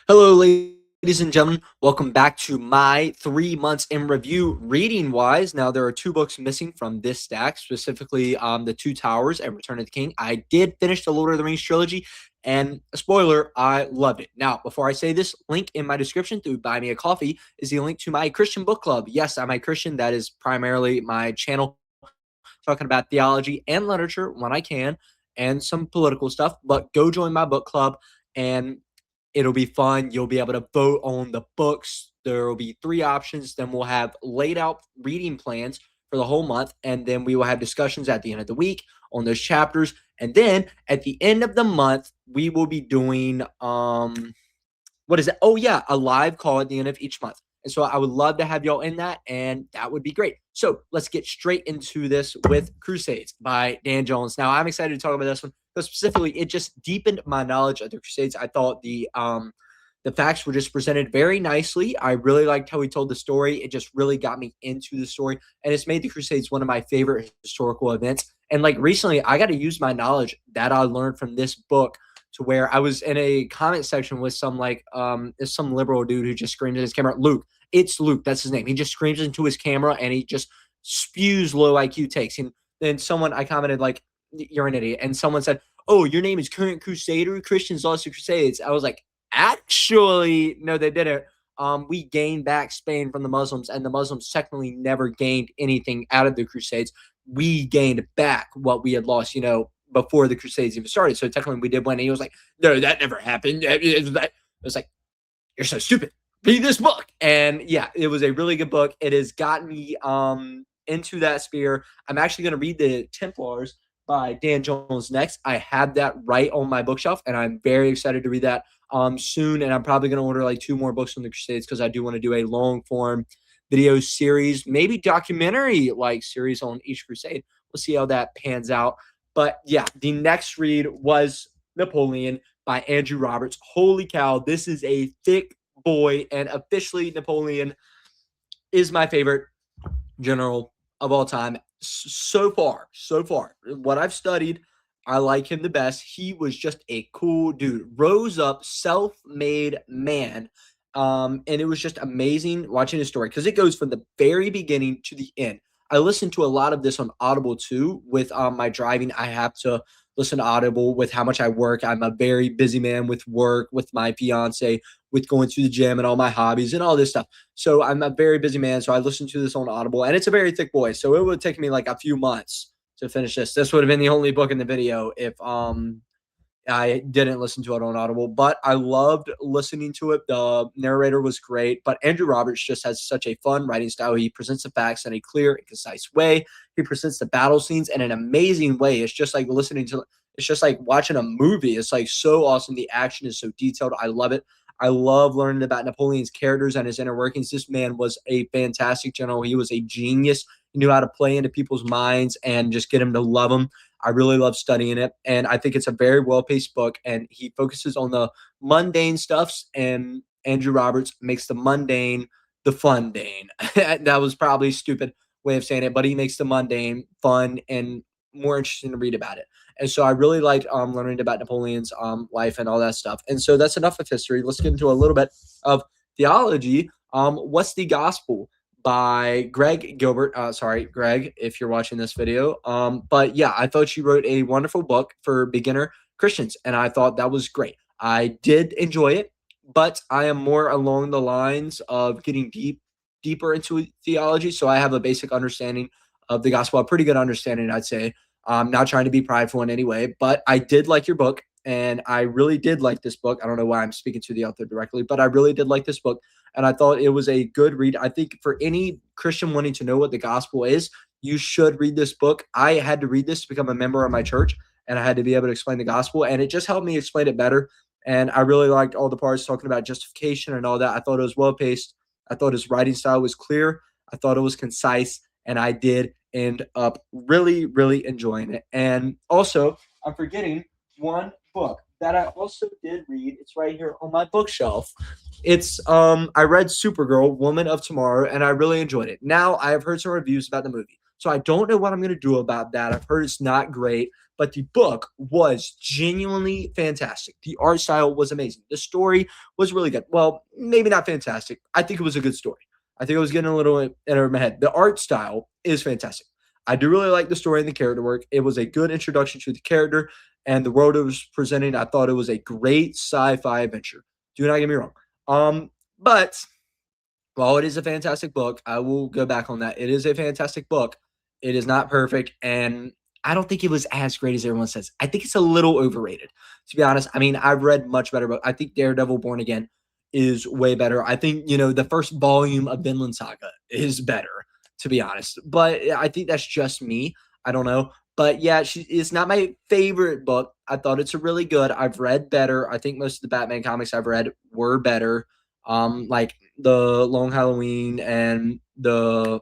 Hello, ladies and gentlemen. Welcome back to my 3 months in review reading wise. Now, there are two books missing from this stack, specifically The Two Towers and Return of the King. I did finish the Lord of the Rings trilogy, and a spoiler, I loved it. Now, before I say this, link in my description to buy me a coffee is the link to my Christian book club. Yes, I'm a Christian. That is primarily my channel, talking about theology and literature when I can, and some political stuff. But go join my book club, and it'll be fun. You'll be able to vote on the books. There will be three options. Then we'll have laid out reading plans for the whole month. And then we will have discussions at the end of the week on those chapters. And then at the end of the month, we will be doing what is it? Oh, yeah, a live call at the end of each month. And so I would love to have y'all in that, and that would be great. So let's get straight into this with Crusades by Dan Jones. Now, I'm excited to talk about this one because specifically it just deepened my knowledge of the Crusades. I thought the facts were just presented very nicely. I really liked how he told the story. It just really got me into the story, and it's made the Crusades one of my favorite historical events. And like recently, I got to use my knowledge that I learned from this book to where I was in a comment section with some some liberal dude who just screams at his camera, Luke. It's Luke, that's his name. He just screams into his camera and he just spews low IQ takes. And then someone I commented like, "You're an idiot," and someone said, "Oh, your name is Current Crusader. Christians lost the Crusades." I was like, actually, no, they didn't. We gained back Spain from the Muslims, and the Muslims technically never gained anything out of the Crusades. We gained back what we had lost, before the Crusades even started. So technically we did win. And he was like, "No, that never happened." It was like, "You're so stupid. Read this book." And yeah, it was a really good book. It has gotten me into that sphere. I'm actually going to read the Templars by Dan Jones next. I have that right on my bookshelf, and I'm very excited to read that soon. And I'm probably going to order like two more books from the Crusades because I do want to do a long form video series, maybe documentary like series on each crusade. We'll see how that pans out. But yeah, the next read was Napoleon by Andrew Roberts. Holy cow, this is a thick boy, and officially Napoleon is my favorite general of all time. So far, what I've studied, I like him the best. He was just a cool dude, rose up, self-made man. And it was just amazing watching his story because it goes from the very beginning to the end. I listen to a lot of this on Audible too. With my driving, I have to listen to Audible with how much I work. I'm a very busy man with work, with my fiance, with going to the gym and all my hobbies and all this stuff. So I'm a very busy man. So I listen to this on Audible, and it's a very thick boy. So it would take me like a few months to finish this. This would have been the only book in the video if I didn't listen to it on Audible, but I loved listening to it. The narrator was great, but Andrew Roberts just has such a fun writing style. He presents the facts in a clear and concise way. He presents the battle scenes in an amazing way. It's just like it's just like watching a movie. It's like so awesome. The action is so detailed. I love it. I love learning about Napoleon's characters and his inner workings. This man was a fantastic general. He was a genius. He knew how to play into people's minds and just get him to love him. I really love studying it, and I think it's a very well-paced book, and he focuses on the mundane stuffs, and Andrew Roberts makes the mundane the fun-dane. That was probably a stupid way of saying it, but he makes the mundane fun and more interesting to read about it. And so I really liked learning about Napoleon's life and all that stuff. And so that's enough of history. Let's get into a little bit of theology. What's the gospel? By Greg Gilbert. Sorry, Greg, if you're watching this video. But yeah, I thought she wrote a wonderful book for beginner Christians, and I thought that was great. I did enjoy it, but I am more along the lines of getting deeper into theology. So I have a basic understanding of the gospel, a pretty good understanding, I'd say. I'm not trying to be prideful in any way, but I did like your book, and I really did like this book. I don't know why I'm speaking to the author directly, but I really did like this book, and I thought it was a good read. I think for any Christian wanting to know what the gospel is, you should read this book. I had to read this to become a member of my church, and I had to be able to explain the gospel, and it just helped me explain it better. And I really liked all the parts talking about justification and all that. I thought it was well paced. I thought his writing style was clear. I thought it was concise, and I did end up really, really enjoying it. And also, I'm forgetting one book that I also did read. It's right here on my bookshelf. It's I read Supergirl, Woman of Tomorrow, and I really enjoyed it. Now I have heard some reviews about the movie, so I don't know what I'm going to do about that. I've heard it's not great, but the book was genuinely fantastic. The art style was amazing. The story was really good. Well, maybe not fantastic. I think it was a good story. I think I was getting a little in over my head. The art style is fantastic. I do really like the story and the character work. It was a good introduction to the character and the world it was presenting. I thought it was a great sci-fi adventure. Do not get me wrong. But while it is a fantastic book, I will go back on that. It is a fantastic book. It is not perfect, and I don't think it was as great as everyone says. I think it's a little overrated, to be honest. I mean, I've read much better books. I think Daredevil Born Again is way better. I think, the first volume of Vinland Saga is better, to be honest. But I think that's just me. I don't know. But yeah, it's not my favorite book. I thought it's a really good. I've read better. I think most of the Batman comics I've read were better. Like the Long Halloween and the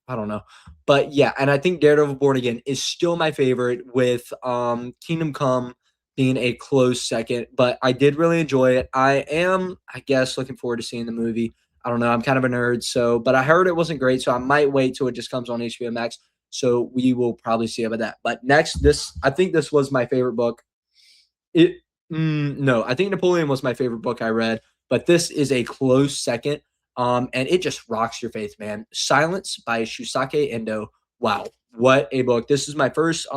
I don't know. But yeah, and I think Daredevil Born Again is still my favorite with Kingdom Come being a close second, but I did really enjoy it. I am, I guess, looking forward to seeing the movie. I don't know, I'm kind of a nerd, so but I heard it wasn't great, so I might wait till it just comes on HBO Max. So we will probably see about that. But next, I think this was my favorite book. It no, I think Napoleon was my favorite book I read, but this is a close second. And it just rocks your faith, man. Silence by Shusake Endo. Wow, what a book. This is my first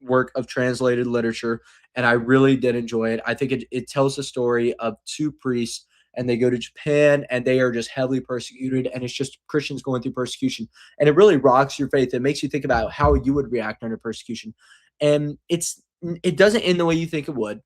work of translated literature, and I really did enjoy it. I think it tells the story of two priests, and they go to Japan, and they are just heavily persecuted, and it's just Christians going through persecution, and it really rocks your faith. It makes you think about how you would react under persecution, and it doesn't end the way you think it would,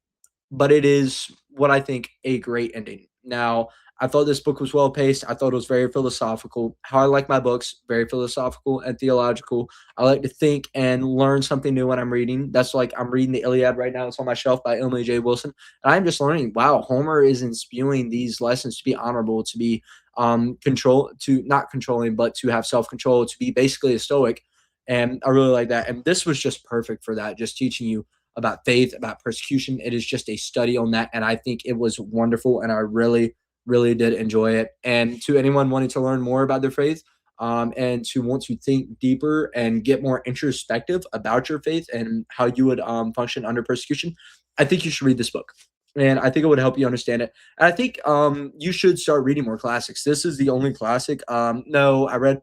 but it is what I think a great ending. Now, I thought this book was well paced. I thought it was very philosophical. How I like my books, very philosophical and theological. I like to think and learn something new when I'm reading. That's like I'm reading the Iliad right now. It's on my shelf by Emily J. Wilson. And I'm just learning, wow, Homer is spewing these lessons to be honorable, to be not controlling, but to have self-control, to be basically a stoic. And I really like that. And this was just perfect for that, just teaching you about faith, about persecution. It is just a study on that. And I think it was wonderful. And I really did enjoy it. And to anyone wanting to learn more about their faith, and to want to think deeper and get more introspective about your faith and how you would function under persecution, I think you should read this book. And I think it would help you understand it. And I think you should start reading more classics. This is the only classic. No, I read,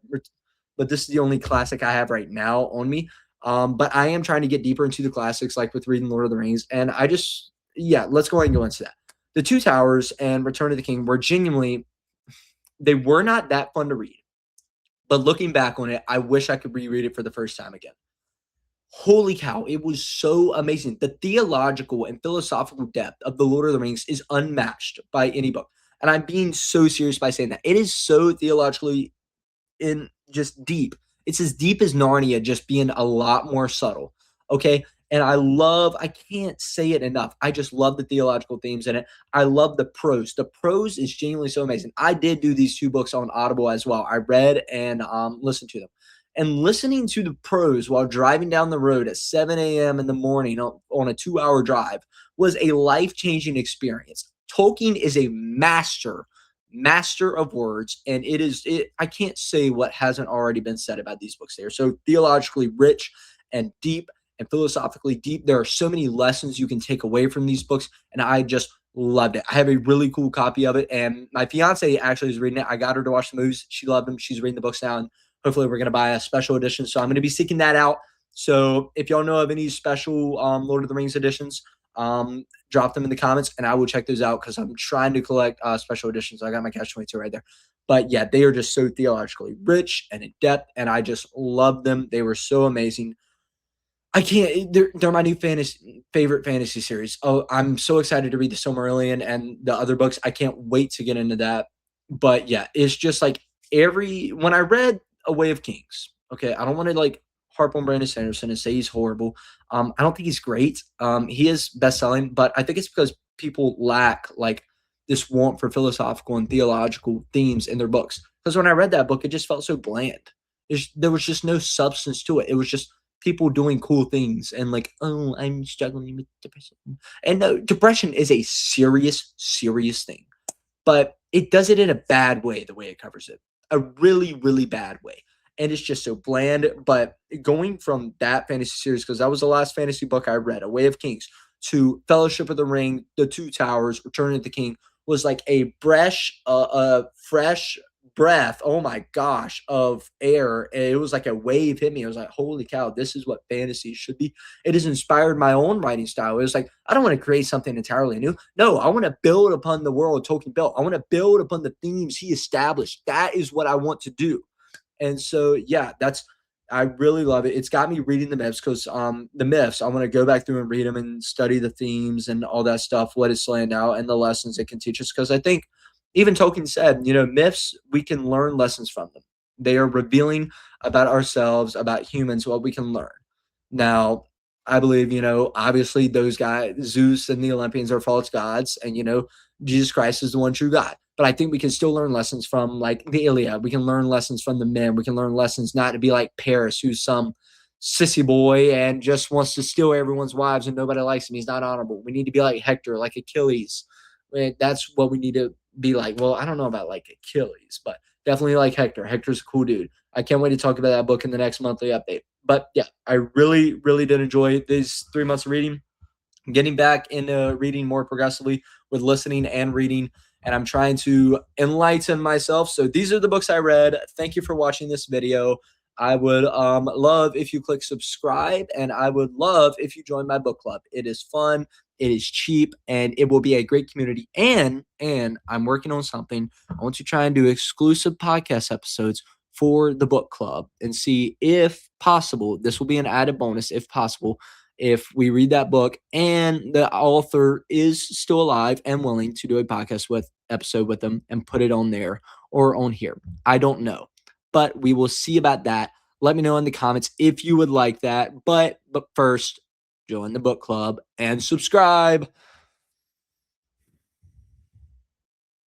but this is the only classic I have right now on me. But I am trying to get deeper into the classics, like with reading Lord of the Rings. And yeah, let's go ahead and go into that. The Two Towers and Return of the King were genuinely, they were not that fun to read. But looking back on it, I wish I could reread it for the first time again. Holy cow, it was so amazing. The theological and philosophical depth of The Lord of the Rings is unmatched by any book. And I'm being so serious by saying that. It is so theologically just deep. It's as deep as Narnia, just being a lot more subtle. Okay. And I can't say it enough. I just love the theological themes in it. I love the prose. The prose is genuinely so amazing. I did do these two books on Audible as well. I read and listened to them. And listening to the prose while driving down the road at 7 a.m. in the morning on a 2-hour drive was a life-changing experience. Tolkien is a master of words, and I can't say what hasn't already been said about these books. They are so theologically rich and deep and philosophically deep. There are so many lessons you can take away from these books, and I just loved it. I have a really cool copy of it, and my fiance actually is reading it. I got her to watch the movies. She loved them. She's reading the books now, and hopefully we're going to buy a special edition. So I'm going to be seeking that out. So if y'all know of any special Lord of the Rings editions, drop them in the comments, and I will check those out because I'm trying to collect special editions. I got my Catch-22 right there. But yeah, they are just so theologically rich and in depth, and I just love them. They were so amazing. I can't. They're my new favorite fantasy series. Oh, I'm so excited to read the Silmarillion and the other books. I can't wait to get into that. But yeah, it's just like when I read A Way of Kings. Okay, I don't want to like harp on Brandon Sanderson and say he's horrible. I don't think he's great. He is best selling, but I think it's because people lack like this want for philosophical and theological themes in their books. Because when I read that book, it just felt so bland. There was just no substance to it. It was just people doing cool things and like, oh, I'm struggling with depression. And no, depression is a serious thing, but it does it in a bad way, the way it covers it, a really bad way. and it's just so bland. But going from that fantasy series, because that was the last fantasy book I read, A Way of Kings, to Fellowship of the Ring, The Two Towers, Return of the King, was like a fresh breath, oh my gosh, of air. And it was like a wave hit me. I was like, holy cow, this is what fantasy should be. It has inspired my own writing style. It was like, I don't want to create something entirely new. No, I want to build upon the world Tolkien built. I want to build upon the themes he established. That is what I want to do. And so, yeah, I really love it. It's got me reading the myths because the myths, I want to go back through and read them and study the themes and all that stuff, what it's laying out and the lessons it can teach us. Because I think even Tolkien said, myths, we can learn lessons from them. They are revealing about ourselves, about humans, what we can learn. Now, I believe, obviously those guys, Zeus and the Olympians are false gods, and, Jesus Christ is the one true God. But I think we can still learn lessons from like the Iliad. We can learn lessons from the men. We can learn lessons not to be like Paris, who's some sissy boy and just wants to steal everyone's wives and nobody likes him. He's not honorable. We need to be like Hector, like Achilles. That's what we need to be like. Well, I don't know about like Achilles, but definitely like Hector. Hector's a cool dude. I can't wait to talk about that book in the next monthly update. But yeah, I really, really did enjoy these 3 months of reading. Getting back into reading more progressively with listening and reading, and I'm trying to enlighten myself. So these are the books I read. Thank you for watching this video. I would love if you click subscribe, and I would love if you join my book club. It is fun, it is cheap, and it will be a great community. And I'm working on something. I want to try and do exclusive podcast episodes for the book club and see if possible. This will be an added bonus if possible, if we read that book and the author is still alive and willing to do a podcast with episode with them and put it on there or on here. I don't know, but we will see about that. Let me know in the comments if you would like that. But first, join the book club and subscribe.